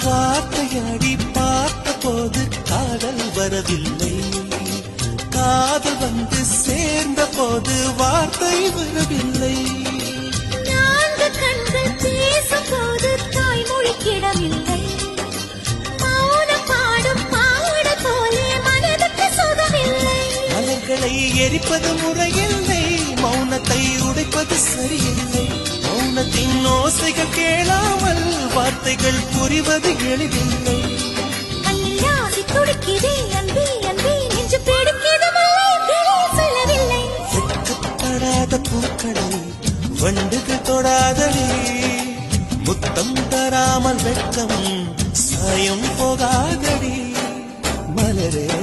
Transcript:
வார்த்தையாடி பார்த்த போது காதல் வரவில்லை, காதல் வந்து சேர்ந்த போது வார்த்தை வரவில்லை. நான்கு கண்கள் பேசும் போது தாய்மொழி கிடவில்லை, மௌனம் பாடும் பாட போலே மனதுக்கு சுகமில்லை. மலர்களை எரிப்பது முறையில்லை, மௌனத்தை உடைப்பது சரியில்லை. மௌனத்தின் ஓசைகள் கேளாமல் வார்த்தைகள் புரிவது எளிதில்லை. கண்ணில் ஆசை துடிக்குதே அன்பே அன்பே நெஞ்சு பிடிக்குது மல்லை சொல்லவில்லை. வெட்கப்படாத பூக்களை வண்டுகள் தொடாதடி, முத்தம் தராமல் வெட்கம் சாயம் போகாதடி மலரே.